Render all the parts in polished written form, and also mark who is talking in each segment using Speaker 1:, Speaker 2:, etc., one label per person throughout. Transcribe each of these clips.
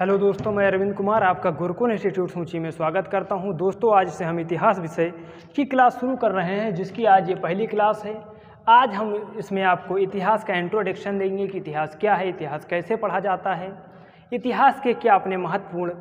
Speaker 1: Hello दोस्तों, मैं अरविंद कुमार आपका गुरुकुल इंस्टीट्यूट सूची में स्वागत करता हूं। दोस्तों, आज से हम इतिहास विषय की क्लास शुरू कर रहे हैं, जिसकी आज ये पहली क्लास है। आज हम इसमें आपको इतिहास का इंट्रोडक्शन देंगे कि इतिहास क्या है, इतिहास कैसे पढ़ा जाता है, इतिहास के क्या अपने महत्वपूर्ण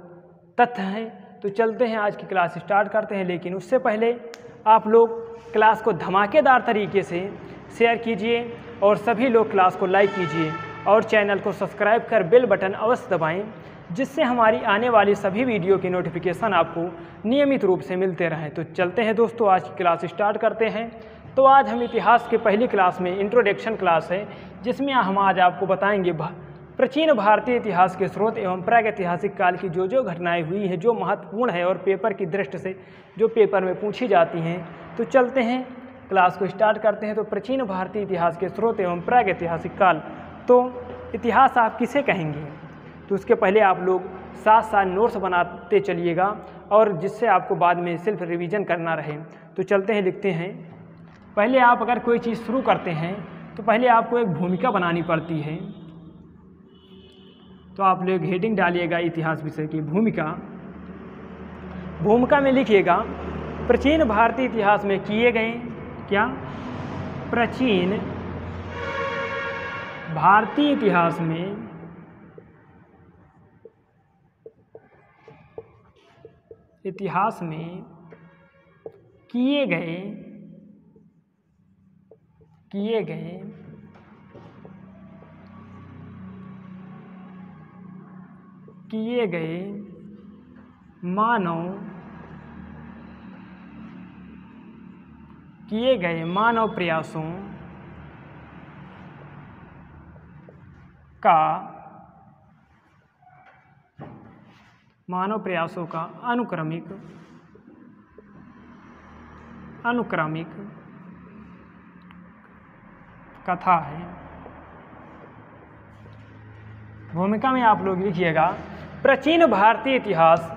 Speaker 1: तथ्य हैं। तो चलते हैं, आज की क्लास स्टार्ट करते हैं। लेकिन उससे पहले आप लोग क्लास को धमाकेदार तरीके से शेयर कीजिए और सभी लोग क्लास को लाइक कीजिए और चैनल को सब्सक्राइब कर बेल बटन अवश्य दबाएं, जिससे हमारी आने वाली सभी वीडियो की नोटिफिकेशन आपको नियमित रूप से मिलते रहें। तो चलते हैं दोस्तों, आज की क्लास स्टार्ट करते हैं। तो आज हम इतिहास के पहली क्लास में इंट्रोडक्शन क्लास है, जिसमें हम आज आपको बताएंगे प्राचीन भारतीय इतिहास के स्रोत एवं प्रागैतिहासिक काल की जो घटनाएं हुई हैं, जो महत्वपूर्ण है और पेपर की दृष्टि से जो पेपर में पूछी जाती हैं। तो चलते हैं, क्लास को स्टार्ट करते हैं। तो प्राचीन भारतीय इतिहास के स्रोत एवं प्रागैतिहासिक काल, तो इतिहास आप किसे कहेंगे? तो उसके पहले आप लोग साथ साथ नोट्स बनाते चलिएगा, और जिससे आपको बाद में सिर्फ रिवीजन करना रहे। तो चलते हैं, लिखते हैं। पहले आप अगर कोई चीज़ शुरू करते हैं तो पहले आपको एक भूमिका बनानी पड़ती है। तो आप लोग हेडिंग डालिएगा इतिहास विषय की भूमिका। भूमिका में लिखिएगा प्राचीन भारतीय इतिहास में किए गए क्या? प्राचीन भारतीय इतिहास में किए गए मानव प्रयासों का अनुक्रमिक कथा है। भूमिका में आप लोग लिखिएगा प्राचीन भारतीय इतिहास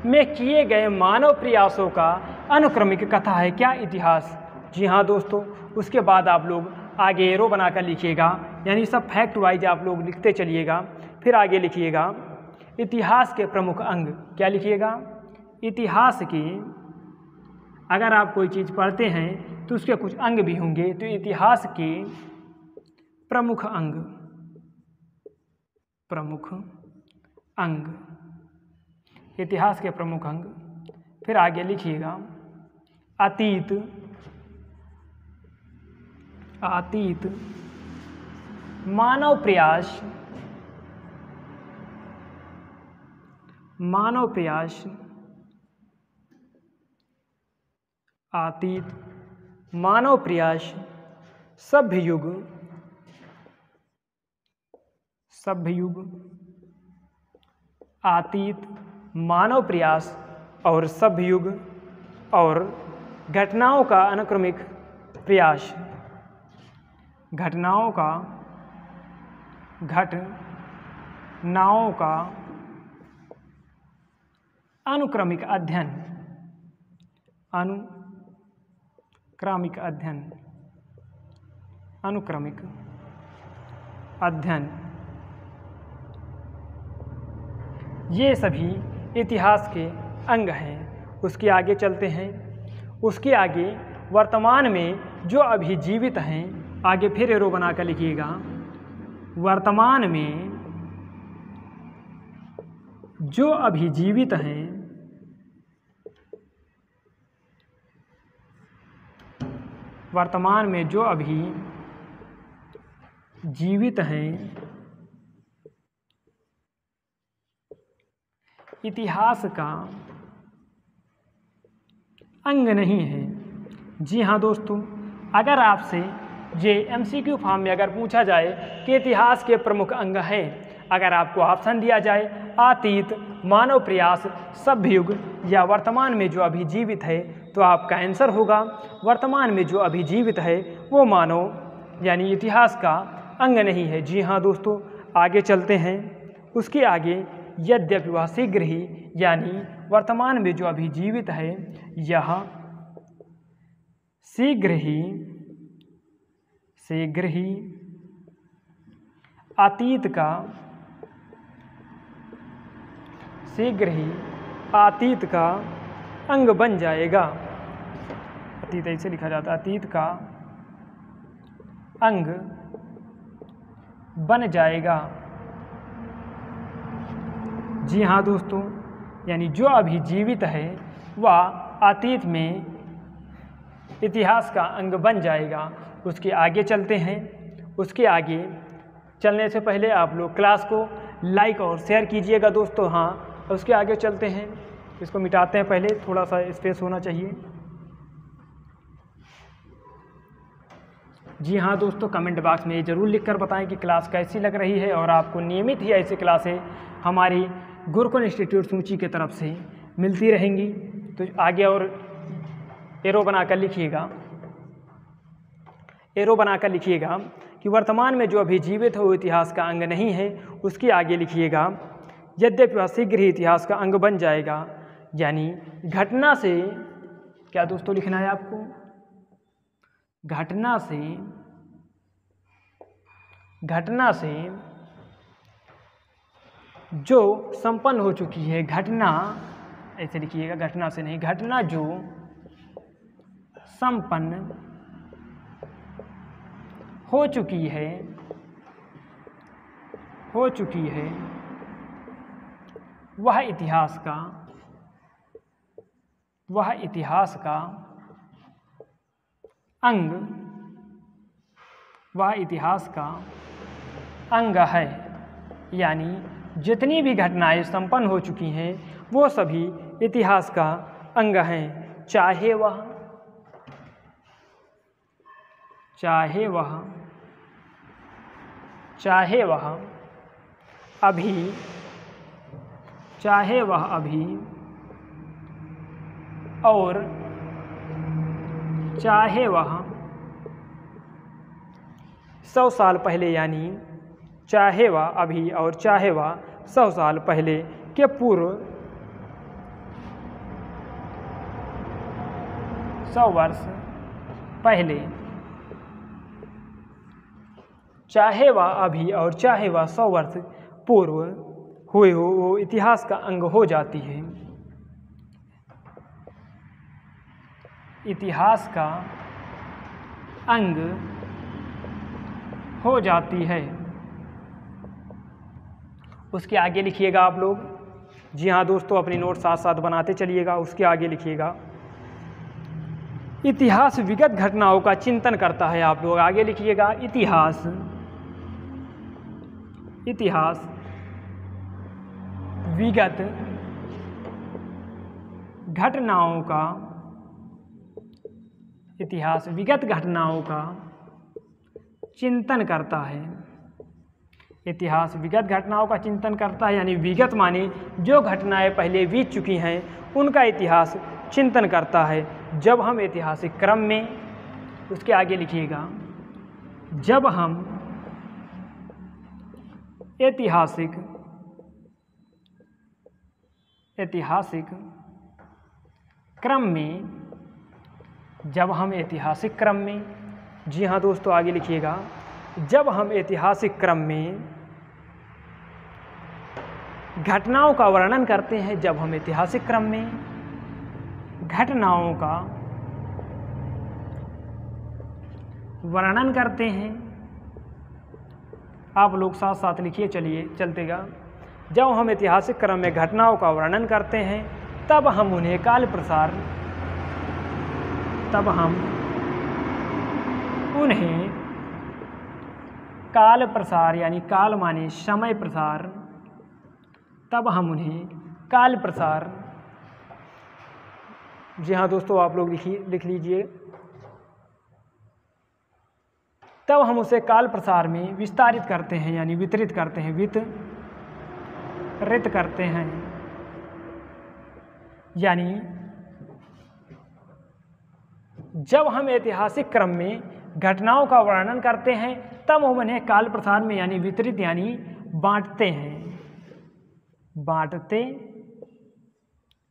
Speaker 1: में किए गए मानव प्रयासों का अनुक्रमिक कथा है क्या इतिहास? जी हाँ दोस्तों। उसके बाद आप लोग आगे एरो बनाकर लिखिएगा, यानी सब फैक्ट वाइज आप लोग लिखते चलिएगा। फिर आगे लिखिएगा इतिहास के प्रमुख अंग। क्या लिखिएगा? इतिहास के, अगर आप कोई चीज़ पढ़ते हैं तो उसके कुछ अंग भी होंगे। तो इतिहास के प्रमुख अंग, इतिहास के प्रमुख अंग। फिर आगे लिखिएगा अतीत, मानव प्रयास, अतीत मानव प्रयास, सभ्य युग, अतीत मानव प्रयास और सभ्य युग, और घटनाओं का अनुक्रमिक प्रयास, घटनाओं का अनुक्रमिक अध्ययन। ये सभी इतिहास के अंग हैं। उसके आगे चलते हैं। उसके आगे वर्तमान में जो अभी जीवित हैं, आगे फिर एरो बना कर लिखिएगा वर्तमान में जो अभी जीवित हैं, वर्तमान में जो अभी जीवित हैं, इतिहास का अंग नहीं है। जी हाँ दोस्तों, अगर आपसे ये MCQ फॉर्म में अगर पूछा जाए कि इतिहास के प्रमुख अंग हैं, अगर आपको ऑप्शन दिया जाए अतीत, मानव प्रयास, सभ्य युग या वर्तमान में जो अभी जीवित है, तो आपका आंसर होगा वर्तमान में जो अभी जीवित है वो मानव यानी इतिहास का अंग नहीं है। जी हाँ दोस्तों, आगे चलते हैं। उसके आगे यद्यपि वह शीघ्र ही, यानी वर्तमान में जो अभी जीवित है यह शीघ्र ही अतीत का शीघ्र ही अतीत का अंग बन जाएगा। अतीत ऐसे लिखा जाता है, अतीत का अंग बन जाएगा। जी हाँ दोस्तों, यानी जो अभी जीवित है वह अतीत में इतिहास का अंग बन जाएगा। उसके आगे चलते हैं। उसके आगे चलने से पहले आप लोग क्लास को लाइक और शेयर कीजिएगा दोस्तों। हाँ, उसके आगे चलते हैं। इसको मिटाते हैं, पहले थोड़ा सा स्पेस होना चाहिए। जी हाँ दोस्तों, कमेंट बॉक्स में ये ज़रूर लिखकर बताएं कि क्लास कैसी लग रही है और आपको नियमित ही ऐसी क्लासें हमारी गुरुकुल इंस्टीट्यूट सूची की तरफ से मिलती रहेंगी। तो आगे और एरो बनाकर लिखिएगा, एरो बनाकर लिखिएगा कि वर्तमान में जो अभी जीवित है वो इतिहास का अंग नहीं है। उसके आगे लिखिएगा यद्यपि वह शीघ्र ही इतिहास का अंग बन जाएगा। यानी घटना से क्या दोस्तों लिखना है आपको, घटना से जो संपन्न हो चुकी है, घटना ऐसे लिखिएगा, घटना से नहीं, घटना जो संपन्न हो चुकी है वह इतिहास का अंग है। यानी जितनी भी घटनाएं संपन्न हो चुकी हैं वो सभी इतिहास का अंग हैं, चाहे वह अभी और चाहे वह 100 साल पहले, यानी चाहे वह अभी और चाहे वह 100 साल पहले के पूर्व, 100 वर्ष पहले, चाहे वह अभी और चाहे वह 100 वर्ष पूर्व हुए हो, वो इतिहास का अंग हो जाती है। इतिहास का अंग हो जाती है। उसके आगे लिखिएगा आप लोग। जी हाँ दोस्तों, अपनी नोट साथ साथ बनाते चलिएगा। उसके आगे लिखिएगा इतिहास विगत घटनाओं का चिंतन करता है। आप लोग आगे लिखिएगा इतिहास विगत घटनाओं का चिंतन करता है। इतिहास विगत घटनाओं का चिंतन करता है, यानी विगत माने जो घटनाएं पहले बीत चुकी हैं उनका इतिहास चिंतन करता है। जब हम ऐतिहासिक क्रम में, उसके आगे लिखिएगा, जब हम ऐतिहासिक क्रम में, जी हाँ दोस्तों आगे लिखिएगा, जब हम ऐतिहासिक क्रम में घटनाओं का वर्णन करते हैं, जब हम ऐतिहासिक क्रम में घटनाओं का वर्णन करते हैं, आप लोग साथ साथ लिखिए, चलिए चलतेगा। जब हम ऐतिहासिक क्रम में घटनाओं का वर्णन करते हैं तब हम उन्हें काल प्रसार, यानी काल माने समय प्रसार, तब हम उन्हें काल प्रसार, जी हाँ दोस्तों आप लोग लिख लीजिए, तब हम उसे काल प्रसार में विस्तारित करते हैं, यानी वितरित करते हैं, वितरित करते हैं। यानी जब हम ऐतिहासिक क्रम में घटनाओं का वर्णन करते हैं तब हम उन्हें काल प्रसार में, यानी वितरित, यानी बांटते हैं,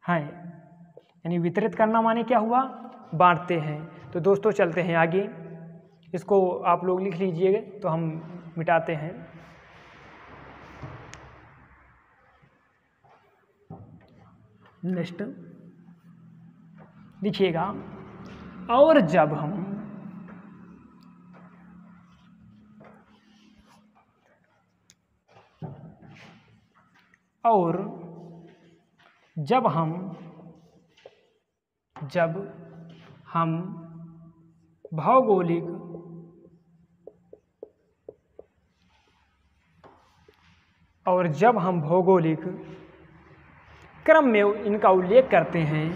Speaker 1: यानी वितरित करना माने क्या हुआ, बांटते हैं। तो दोस्तों चलते हैं आगे, इसको आप लोग लिख लीजिए तो हम मिटाते हैं। नेक्स्ट लिखिएगा, और जब हम भौगोलिक क्रम में इनका उल्लेख करते हैं,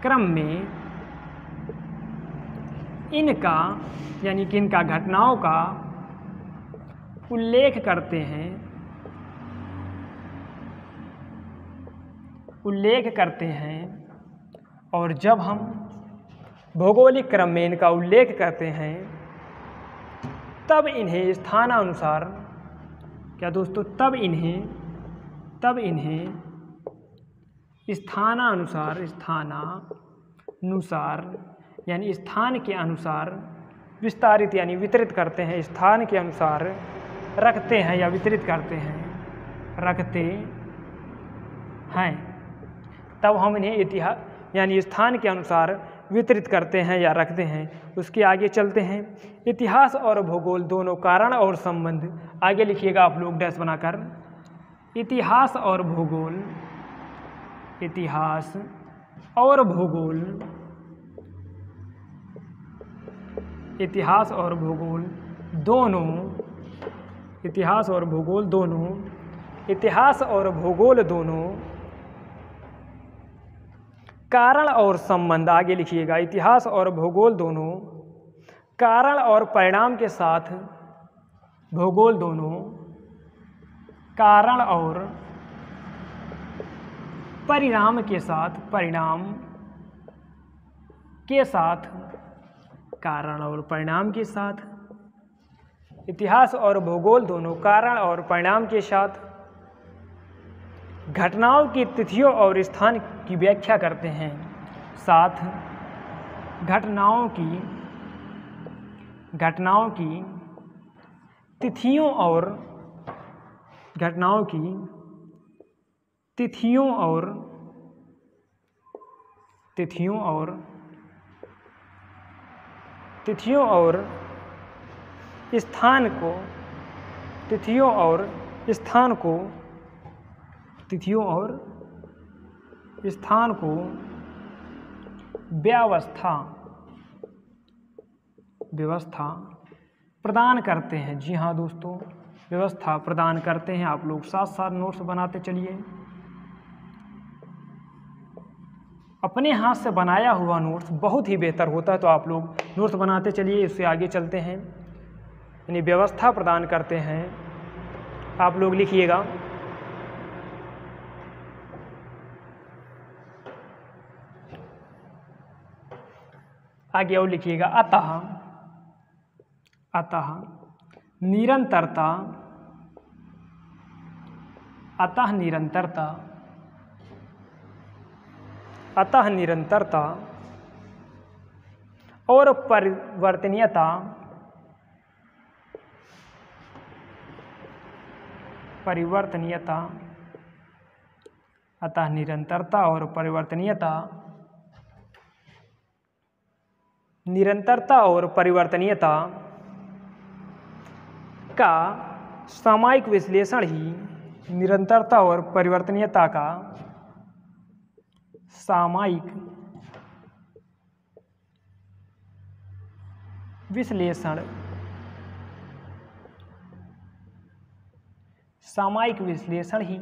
Speaker 1: क्रम में इनका यानी कि इनका घटनाओं का उल्लेख करते हैं, और जब हम भौगोलिक क्रम में इनका उल्लेख करते हैं तब इन्हें स्थानानुसार, क्या दोस्तों, तब इन्हें स्थानानुसार यानी स्थान के अनुसार विस्तारित यानी वितरित करते हैं, स्थान के अनुसार रखते हैं या वितरित करते हैं, तब हम इन्हें इतिहास यानी स्थान के अनुसार वितरित करते हैं या रखते हैं। उसके आगे चलते हैं, इतिहास और भूगोल दोनों कारण और संबंध। आगे लिखिएगा आप लोग डैश बनाकर, इतिहास और भूगोल दोनों कारण और संबंध। आगे लिखिएगा, इतिहास और भूगोल दोनों कारण और परिणाम के साथ, भूगोल दोनों कारण और परिणाम के साथ, कारण और परिणाम के साथ, इतिहास और भूगोल दोनों कारण और परिणाम के साथ घटनाओं की तिथियों और स्थान की व्याख्या करते हैं, घटनाओं की तिथियों और स्थान को व्यवस्था प्रदान करते हैं। जी हाँ दोस्तों, व्यवस्था प्रदान करते हैं। आप लोग साथ साथ नोट्स बनाते चलिए। अपने हाथ से बनाया हुआ नोट्स बहुत ही बेहतर होता है, तो आप लोग नोट्स बनाते चलिए। इससे आगे चलते हैं, यानी व्यवस्था प्रदान करते हैं। आप लोग लिखिएगा, आगे और लिखिएगा, अतः निरंतरता और परिवर्तनीयता अतः निरंतरता और परिवर्तनीयता का सामयिक विश्लेषण ही निरंतरता और परिवर्तनीयता का सामयिक विश्लेषण ही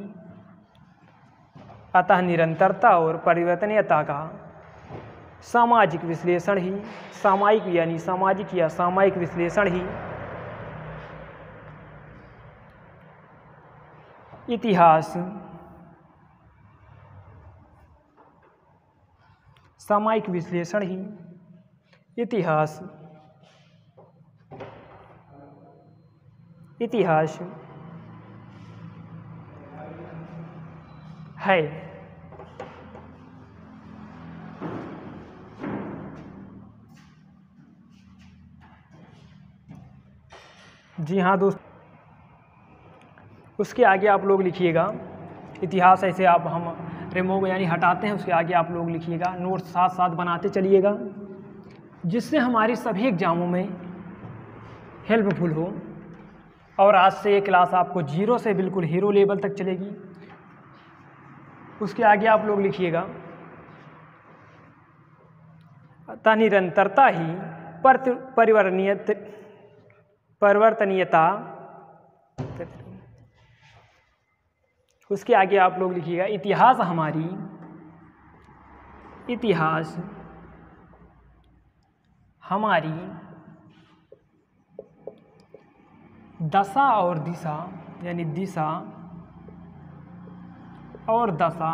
Speaker 1: अतः निरंतरता और परिवर्तनीयता का सामाजिक विश्लेषण ही, सामयिक यानी सामाजिक या सामयिक विश्लेषण ही इतिहास, सामयिक विश्लेषण ही इतिहास है। जी हाँ दोस्तों, उसके आगे आप लोग लिखिएगा, इतिहास ऐसे आप हम रिमूव यानी हटाते हैं, उसके आगे आप लोग लिखिएगा। नोट्स साथ साथ बनाते चलिएगा, जिससे हमारी सभी एग्जामों में हेल्पफुल हो। और आज से ये क्लास आपको 0 से बिल्कुल हीरो लेवल तक चलेगी। उसके आगे आप लोग लिखिएगा, अतः निरंतरता ही परिवर्तनीयता। उसके आगे आप लोग लिखिएगा, इतिहास हमारी दशा और दिशा, यानी दिशा और दशा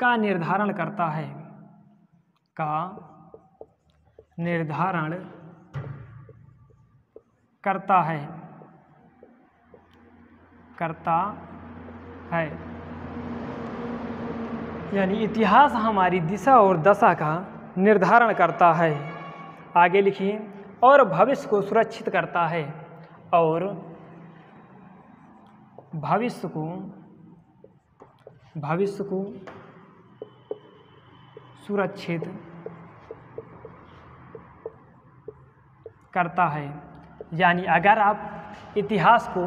Speaker 1: का निर्धारण करता है। यानी इतिहास हमारी दिशा और दशा का निर्धारण करता है। आगे लिखिए, और भविष्य को सुरक्षित करता है, और भविष्य को सुरक्षित करता है। यानी अगर आप इतिहास को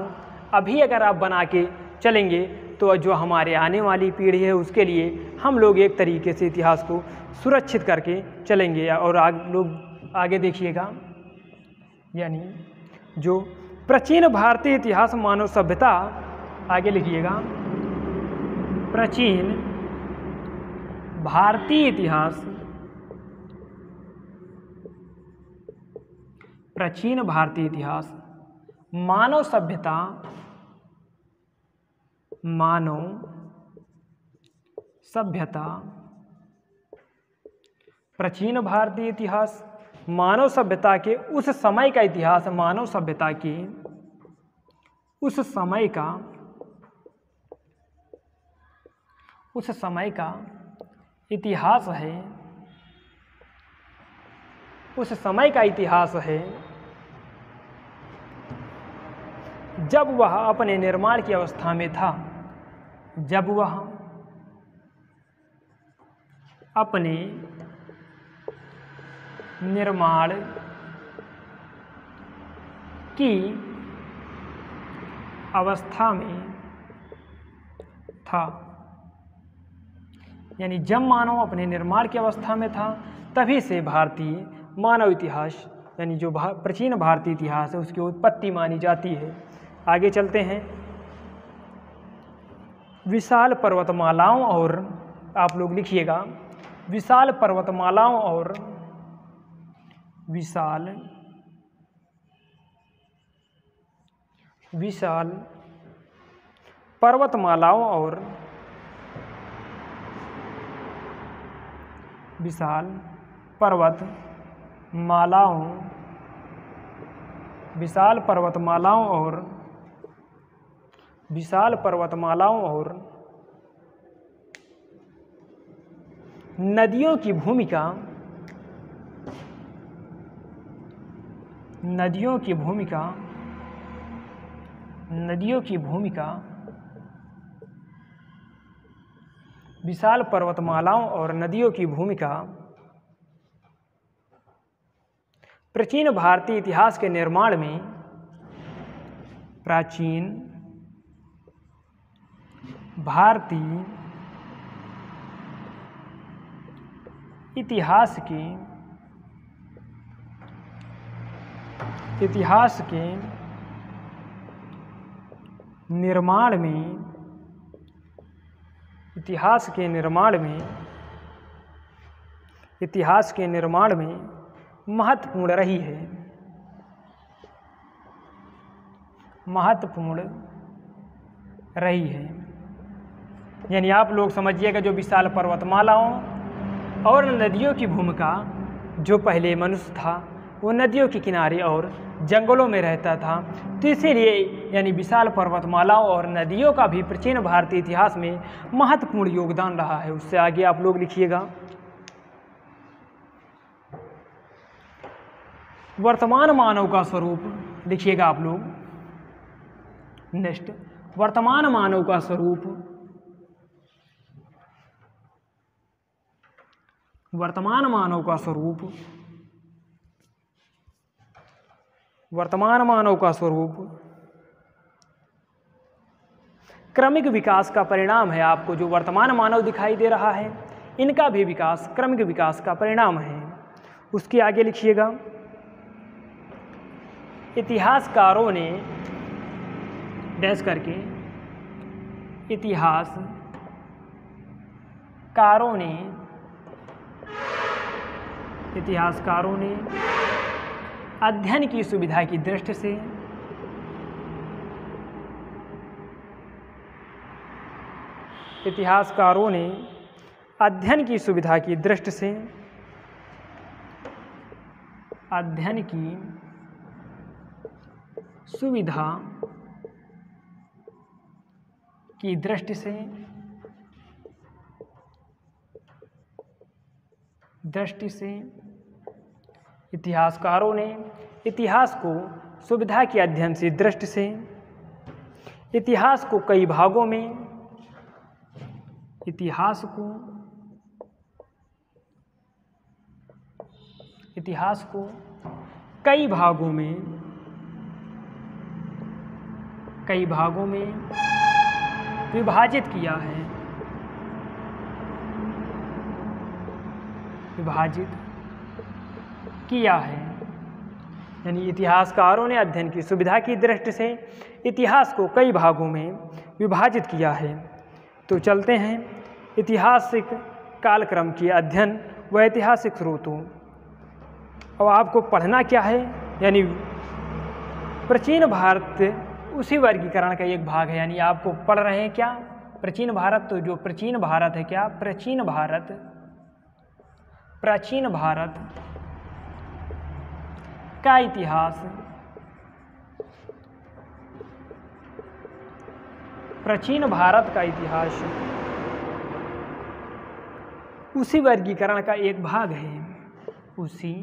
Speaker 1: अभी अगर आप बना के चलेंगे तो जो हमारे आने वाली पीढ़ी है उसके लिए हम लोग एक तरीके से इतिहास को सुरक्षित करके चलेंगे। और लोग आगे देखिएगा, यानी जो प्राचीन भारतीय इतिहास मानव सभ्यता, आगे लिखिएगा, प्राचीन भारतीय इतिहास मानव सभ्यता प्राचीन भारतीय इतिहास मानव सभ्यता के उस समय का इतिहास, मानव सभ्यता के उस समय का इतिहास है, उस समय का इतिहास है जब वह अपने निर्माण की अवस्था में था, जब वह अपने निर्माण की अवस्था में था। यानी जब मानव अपने निर्माण की अवस्था में था तभी से भारतीय मानव इतिहास यानी जो प्राचीन भारतीय इतिहास है उसकी उत्पत्ति मानी जाती है। आगे चलते हैं, विशाल पर्वतमालाओं और, आप लोग लिखिएगा, विशाल पर्वतमालाओं और विशाल पर्वतमालाओं और विशाल पर्वतमालाओं और नदियों की भूमिका विशाल पर्वतमालाओं और नदियों की भूमिका प्राचीन भारतीय इतिहास के निर्माण में, प्राचीन भारतीय इतिहास के निर्माण में महत्वपूर्ण रही है। यानी आप लोग समझिएगा, जो विशाल पर्वतमालाओं और नदियों की भूमिका, जो पहले मनुष्य था वो नदियों के किनारे और जंगलों में रहता था, तो इसीलिए यानी विशाल पर्वतमालाओं और नदियों का भी प्राचीन भारतीय इतिहास में महत्वपूर्ण योगदान रहा है। उससे आगे आप लोग लिखिएगा, वर्तमान मानव का स्वरूप लिखिएगा आप लोग, नेक्स्ट, वर्तमान मानव का स्वरूप, वर्तमान मानव का स्वरूप, वर्तमान मानव का स्वरूप क्रमिक विकास का परिणाम है। आपको जो वर्तमान मानव दिखाई दे रहा है, इनका भी विकास क्रमिक विकास का परिणाम है। उसके आगे लिखिएगा, इतिहासकारों ने डैश करके, इतिहासकारों ने अध्ययन की सुविधा की दृष्टि से इतिहासकारों ने अध्ययन की सुविधा की दृष्टि से अध्ययन की सुविधा की दृष्टि से इतिहासकारों ने इतिहास को सुविधा के अध्ययन से दृष्टि से इतिहास को कई भागों में कई भागों में विभाजित किया है। यानी इतिहासकारों ने अध्ययन की सुविधा की दृष्टि से इतिहास को कई भागों में विभाजित किया है। तो चलते हैं ऐतिहासिक कालक्रम के अध्ययन व ऐतिहासिक स्रोतों। अब आपको पढ़ना क्या है, यानी प्राचीन भारत उसी वर्गीकरण का एक भाग है। यानी आपको पढ़ रहे हैं क्या, प्राचीन भारत। तो जो प्राचीन भारत है क्या, प्राचीन भारत का इतिहास, प्राचीन भारत का इतिहास उसी वर्गीकरण का एक भाग है, उसी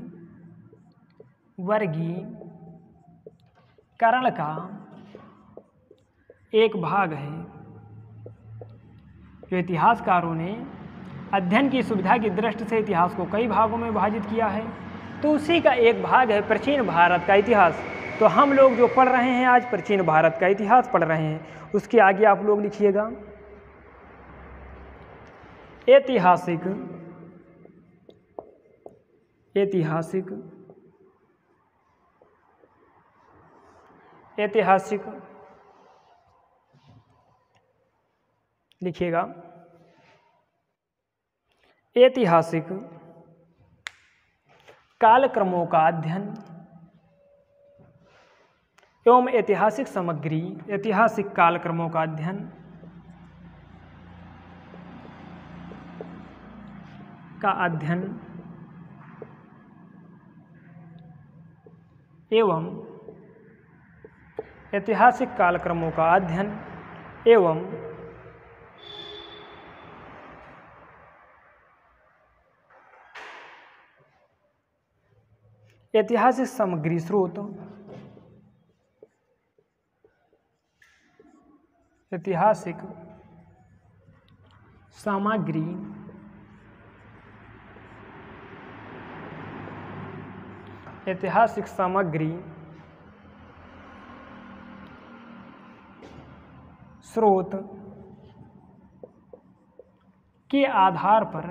Speaker 1: वर्गीकरण का एक भाग है जो इतिहासकारों ने अध्ययन की सुविधा की दृष्टि से इतिहास को कई भागों में विभाजित किया है। तो उसी का एक भाग है प्राचीन भारत का इतिहास। तो हम लोग जो पढ़ रहे हैं आज प्राचीन भारत का इतिहास पढ़ रहे हैं। उसके आगे आप लोग लिखिएगा, ऐतिहासिक लिखिएगा, ऐतिहासिक कालक्रमों का अध्ययन एवं ऐतिहासिक सामग्री, ऐतिहासिक कालक्रमों का अध्ययन एवं ऐतिहासिक कालक्रमों का अध्ययन एवं ऐतिहासिक सामग्री स्रोत, ऐतिहासिक सामग्री स्रोत के आधार पर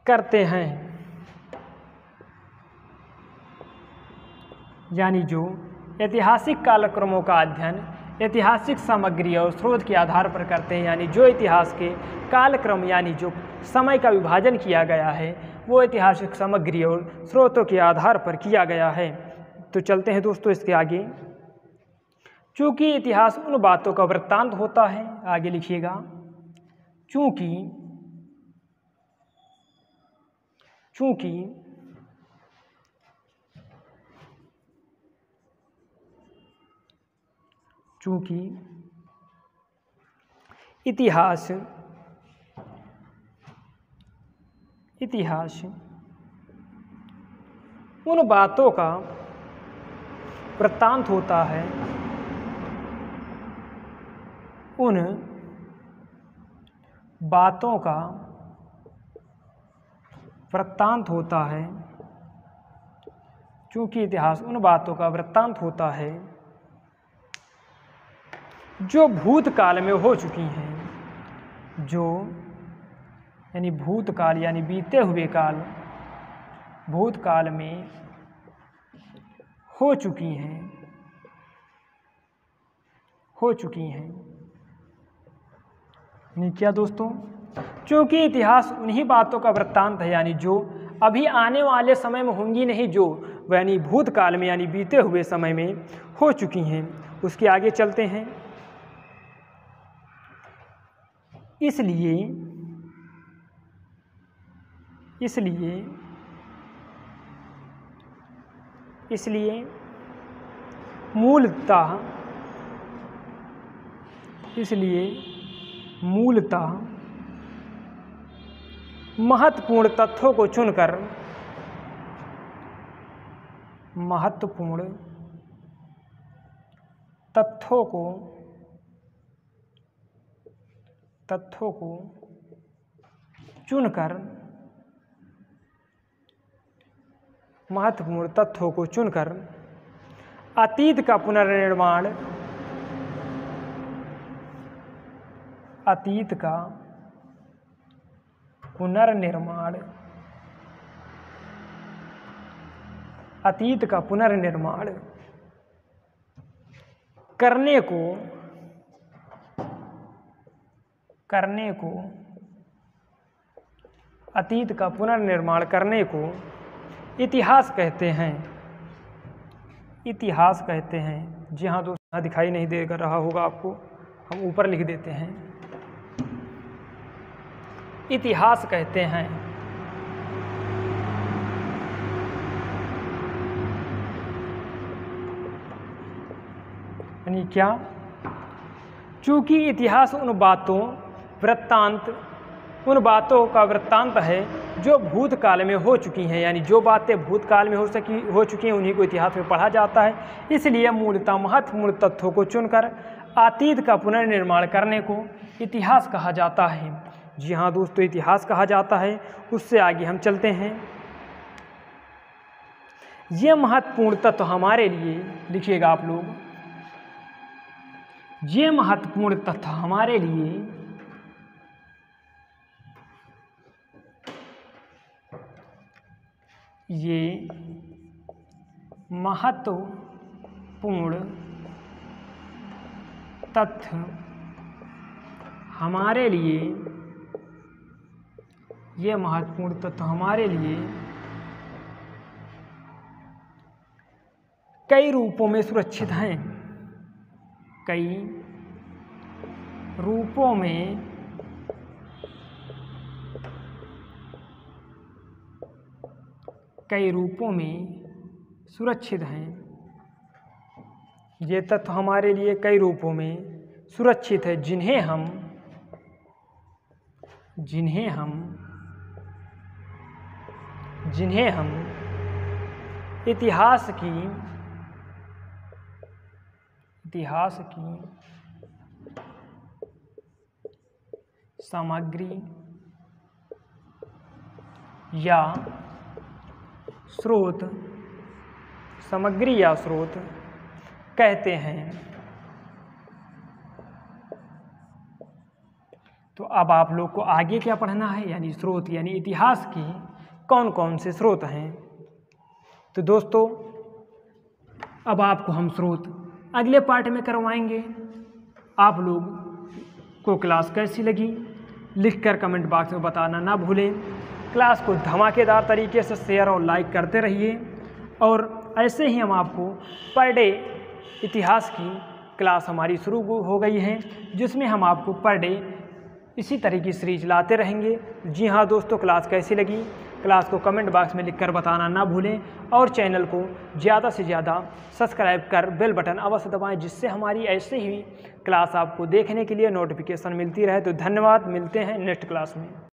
Speaker 1: करते हैं। यानी जो ऐतिहासिक कालक्रमों का अध्ययन ऐतिहासिक सामग्री और स्रोत के आधार पर करते हैं, यानी जो इतिहास के कालक्रम यानी जो समय का विभाजन किया गया है वो ऐतिहासिक सामग्री और स्रोतों के आधार पर किया गया है। तो चलते हैं दोस्तों इसके आगे। चूँकि इतिहास उन बातों का वृत्तांत होता है, आगे लिखिएगा, चूँकि इतिहास उन बातों का वृत्तांत होता है, उन बातों का वृत्तांत होता है, चूँकि इतिहास उन बातों का वृत्तांत होता है जो भूतकाल में हो चुकी हैं, जो यानी भूतकाल यानी बीते हुए काल, भूतकाल में हो चुकी हैं, हो चुकी हैं। यानी क्या दोस्तों, क्योंकि इतिहास उन्हीं बातों का वृत्तांत है, यानी जो अभी आने वाले समय में होंगी नहीं, जो यानी भूतकाल में यानी बीते हुए समय में हो चुकी हैं। उसके आगे चलते हैं। इसलिए इसलिए इसलिए मूलतः महत्वपूर्ण तथ्यों को चुनकर, महत्वपूर्ण तथ्यों को चुनकर, महत्वपूर्ण तथ्यों को चुनकर अतीत का पुनर्निर्माण, अतीत का पुनर्निर्माण, अतीत का पुनर्निर्माण करने को अतीत का पुनर्निर्माण करने को इतिहास कहते हैं, इतिहास कहते हैं। जी हाँ दोस्तों, दिखाई नहीं दे रहा होगा आपको, हम ऊपर लिख देते हैं, इतिहास कहते हैं। यानी क्या, चूँकि इतिहास उन बातों का वृत्तांत है जो भूतकाल में हो चुकी हैं, यानी जो बातें भूतकाल में हो चुकी हैं उन्हीं को इतिहास में पढ़ा जाता है। इसलिए मूलतः महत्वपूर्ण तथ्यों को चुनकर अतीत का पुनर्निर्माण करने को इतिहास कहा जाता है। जी हाँ दोस्तों, इतिहास कहा जाता है। उससे आगे हम चलते हैं। ये महत्वपूर्ण तत्व हमारे लिए, लिखिएगा आप लोग, ये महत्वपूर्ण तथ्य हमारे लिए ये महत्वपूर्ण तथ्य हमारे लिए, ये महत्वपूर्ण तथ्य हमारे लिए कई रूपों में सुरक्षित हैं, कई रूपों में सुरक्षित हैं। ये तत्व हमारे लिए कई रूपों में सुरक्षित है, जिन्हें हम इतिहास की सामग्री या स्रोत कहते हैं। तो अब आप लोग को आगे क्या पढ़ना है, यानी स्रोत, यानी इतिहास के कौन कौन से स्रोत हैं। तो दोस्तों, अब आपको हम स्रोत अगले पार्ट में करवाएंगे। आप लोग को क्लास कैसी लगी लिखकर कमेंट बॉक्स में बताना ना भूलें। क्लास को धमाकेदार तरीके से शेयर और लाइक करते रहिए, और ऐसे ही हम आपको पर डे इतिहास की क्लास हमारी शुरू हो गई है, जिसमें हम आपको पर डे इसी तरह की सीरीज लाते रहेंगे। जी हाँ दोस्तों, क्लास कैसी लगी क्लास को कमेंट बॉक्स में लिखकर बताना ना भूलें, और चैनल को ज़्यादा से ज़्यादा सब्सक्राइब कर बेल बटन अवश्य दबाएं, जिससे हमारी ऐसे ही क्लास आपको देखने के लिए नोटिफिकेशन मिलती रहे। तो धन्यवाद, मिलते हैं नेक्स्ट क्लास में।